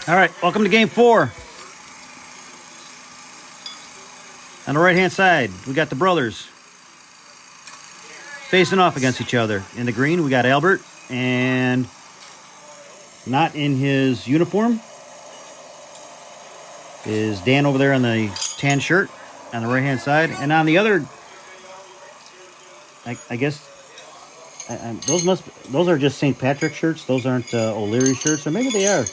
All right, welcome to game 4. On the right-hand side, we got the brothers facing off against each other. In the green, we got Albert, and not in his uniform is Dan over there on the tan shirt on the right-hand side. And on the other, I guess, those are just St. Patrick shirts. Those aren't O'Leary shirts, or maybe they are.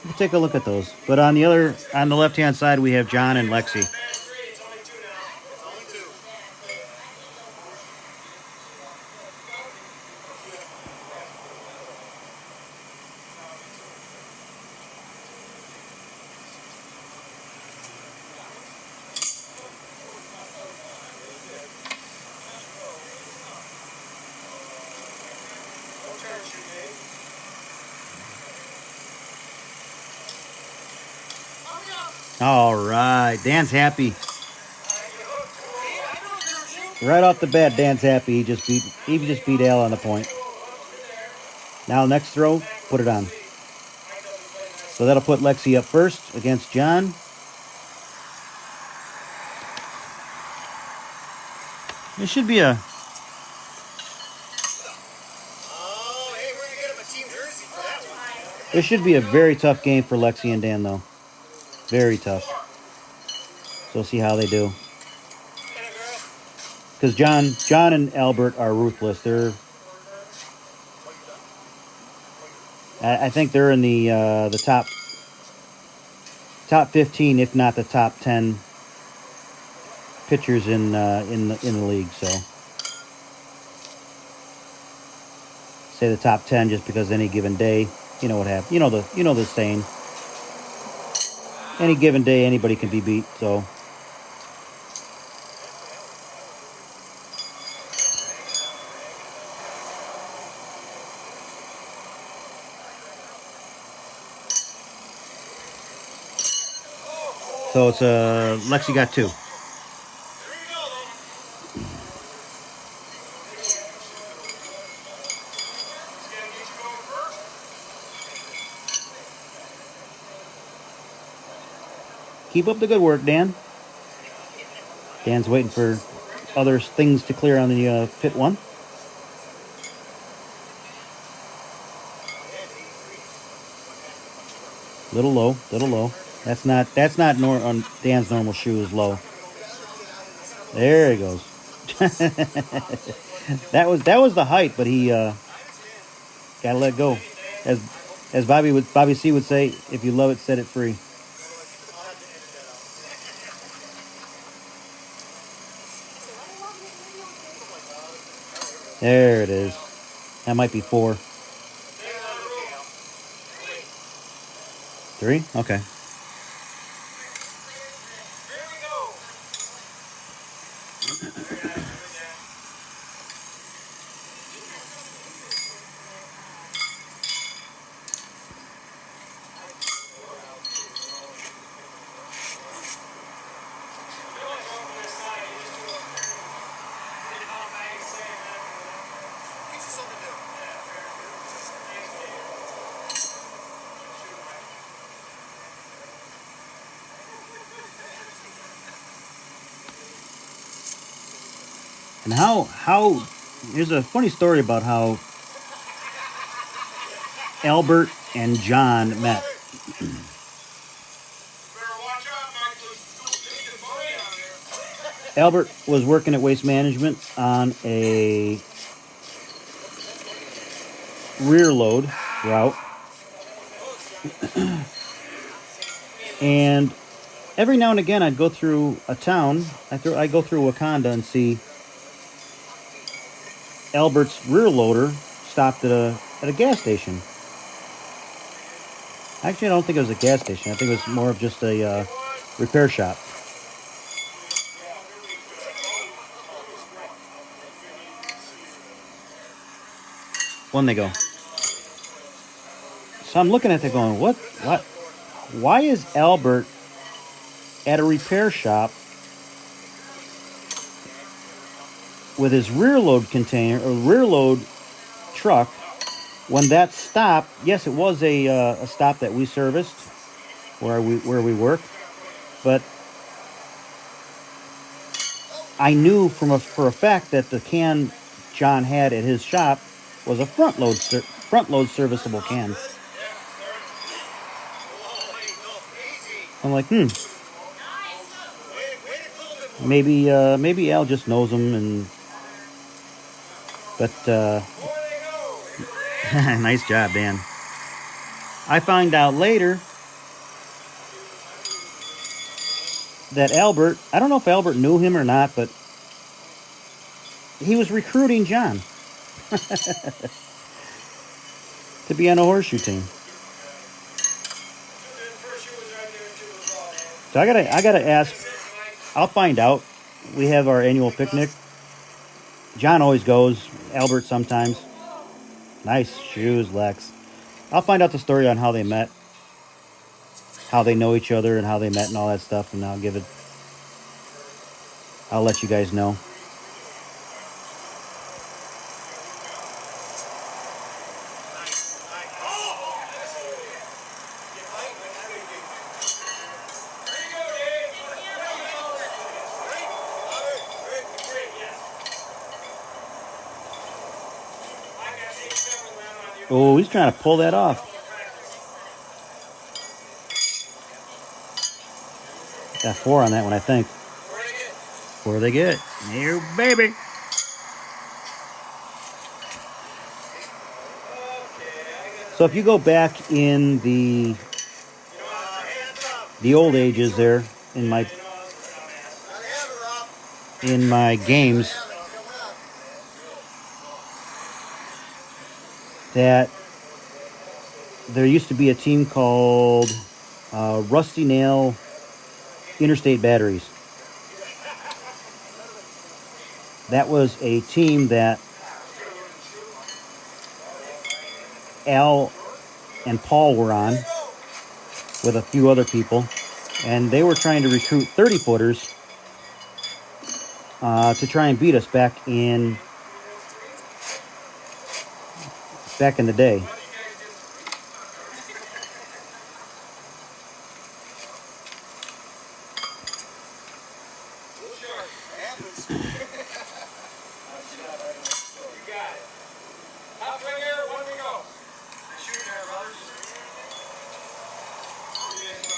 We'll take a look at those. But on the left-hand side, we have John and Lexxie. All right, Dan's happy. Right off the bat, Dan's happy. He just beat Al on the point. Now next throw, put it on. So that'll put Lexxie up first against John. It should be a... It should be a very tough game for Lexxie and Dan, though. Very tough. So we'll see how they do. Because John and Albert are ruthless. I think they're in the top 15, if not the top 10 pitchers in the league. So say the top 10 just because any given day, you know what happens. You know the saying. Any given day, anybody can be beat. So. So it's Lexxie got 2. Keep up the good work, Dan. Dan's waiting for other things to clear on the pit 1. Little low. That's not on Dan's normal shoe is low. There he goes. that was the height, but he gotta let go. As Bobby C would say, if you love it, set it free. There it is. That might be 4. 3? Okay. And how there's a funny story about how Albert and John met. Albert was working at Waste Management on a rear load route. And every now and again I'd go through a town. I go through Wakanda and see Albert's rear loader stopped at a gas station. Actually, I don't think it was a gas station. I think it was more of just a repair shop. One they go. So I'm looking at it going, what? Why is Albert at a repair shop with his rear load container or rear load truck when that stopped, yes, it was a stop that we serviced where we work, but I knew for a fact that the can John had at his shop was a front load serviceable can. I'm like, maybe Al just knows him, but nice job, Dan. I find out later that Albert, I don't know if Albert knew him or not, but he was recruiting John to be on a horseshoe team. So I gotta ask. I'll find out. We have our annual picnic. John always goes. Albert sometimes. Nice shoes, Lex. I'll find out the story on how they met, how they know each other, and how they met, and all that stuff. And I'll let you guys know. Oh, he's trying to pull that off. Got 4 on that one, I think. 4 they get. Here, baby. So if you go back in the old ages there, in my games, that there used to be a team called Rusty Nail Interstate Batteries. That was a team that Al and Paul were on with a few other people, and they were trying to recruit 30-footers to try and beat us back in the day.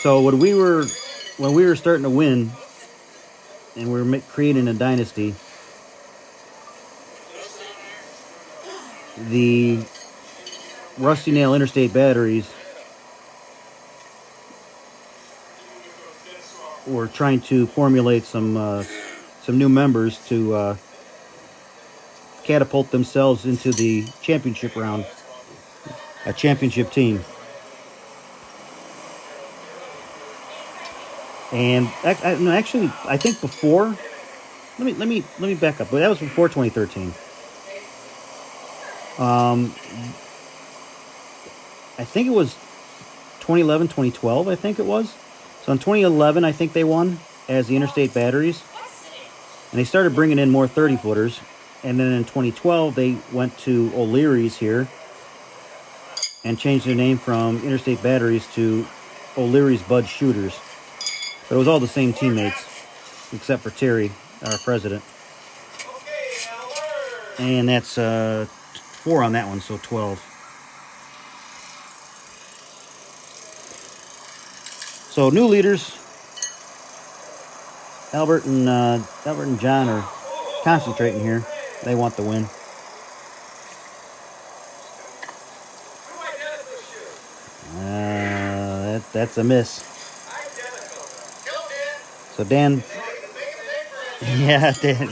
So when we were starting to win, and we were creating a dynasty, the Rusty Nail Interstate Batteries were trying to formulate some new members to catapult themselves into the championship round, a championship team. And actually, I think before. Let me back up. But that was before 2013. I think it was 2011, 2012. I think it was. So in 2011, I think they won as the Interstate Batteries, and they started bringing in more 30-footers. And then in 2012, they went to O'Leary's here and changed their name from Interstate Batteries to O'Leary's Bud Shooters. But it was all the same teammates, except for Terry, our president. And that's 4 on that one, so 12. So new leaders, Albert and John are concentrating here. They want the win. That's a miss. So Dan, yeah, Dan.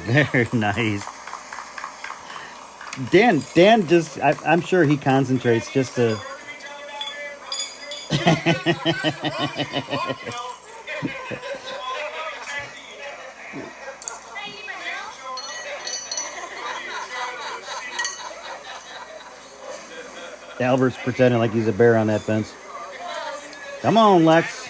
Very nice. Dan just, I'm sure he concentrates just to... Albert's pretending like he's a bear on that fence. Come on, Lex.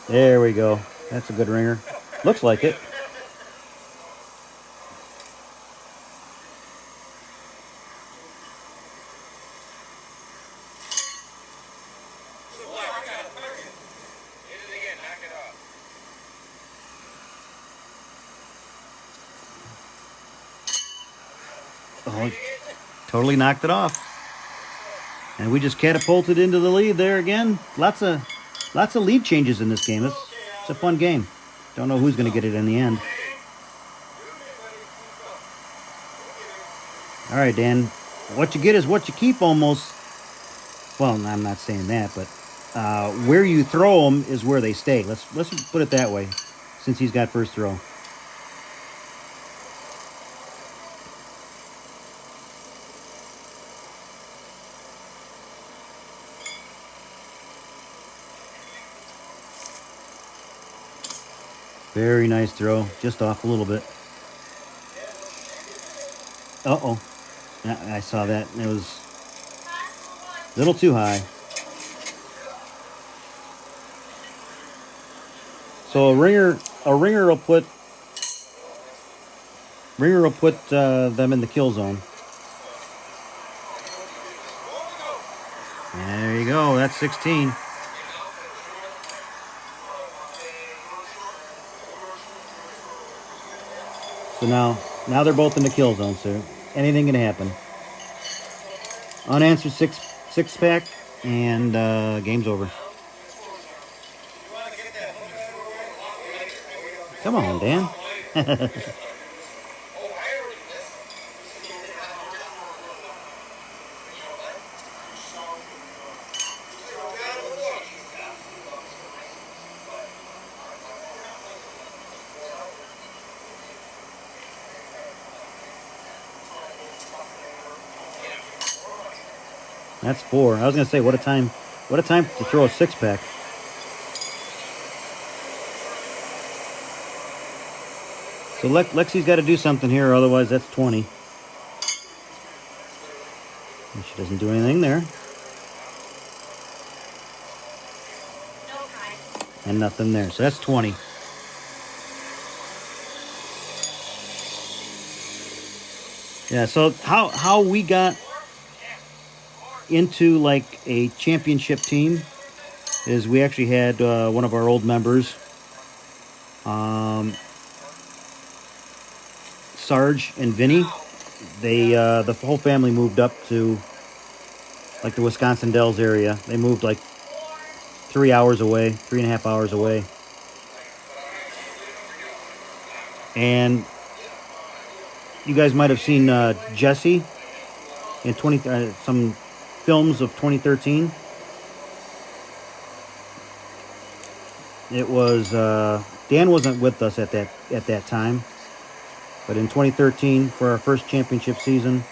There we go. That's a good ringer. Looks like it. Oh, totally knocked it off. And we just catapulted into the lead there again. Lots of lead changes in this game. It's a fun game. Don't know who's going to get it in the end. All right, Dan. What you get is what you keep almost. Well, I'm not saying that, but where you throw them is where they stay. Let's put it that way, since he's got first throw. Very nice throw, just off a little bit. Uh-oh. I saw that. It was a little too high. So a ringer will put them in the kill zone. There you go. That's 16. So now they're both in the kill zone, so anything can happen. Unanswered six pack, and game's over. Come on, Dan. That's 4. I was gonna say, what a time to throw a 6-pack. So Lexie's got to do something here, otherwise that's 20. And she doesn't do anything there. And nothing there. So that's 20. Yeah, so how we got into like a championship team is we actually had one of our old members, Sarge and Vinny. They the whole family moved up to like the Wisconsin Dells area. They moved like 3 hours away, 3.5 hours away. And you guys might have seen Jesse in some films of 2013. It was Dan wasn't with us at that time, but in 2013 for our first championship season,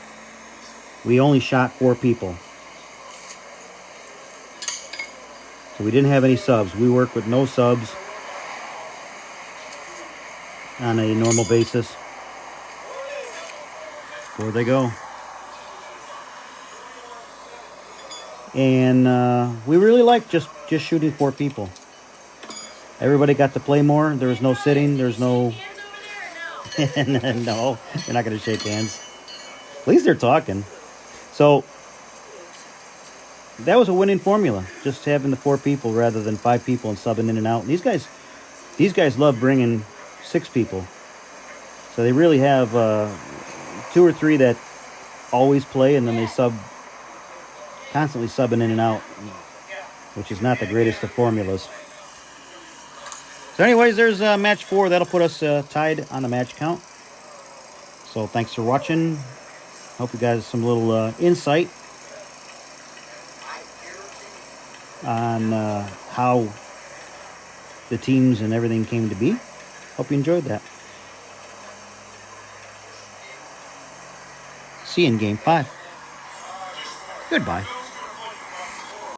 we only shot 4 people. So we didn't have any subs. We worked with no subs on a normal basis. There they go. And we really liked just shooting 4 people. Everybody got to play more. There was no sitting. There's no... No, they're not going to shake hands. At least they're talking. So that was a winning formula. Just having the 4 people rather than 5 people and subbing in and out. And these guys love bringing 6 people. So they really have 2 or 3 that always play, and then they constantly subbing in and out, which is not the greatest of formulas. So anyways, there's match 4. That'll put us tied on the match count. So thanks for watching. Hope you guys some little insight on how the teams and everything came to be. Hope you enjoyed that. See you in Game 5. Goodbye.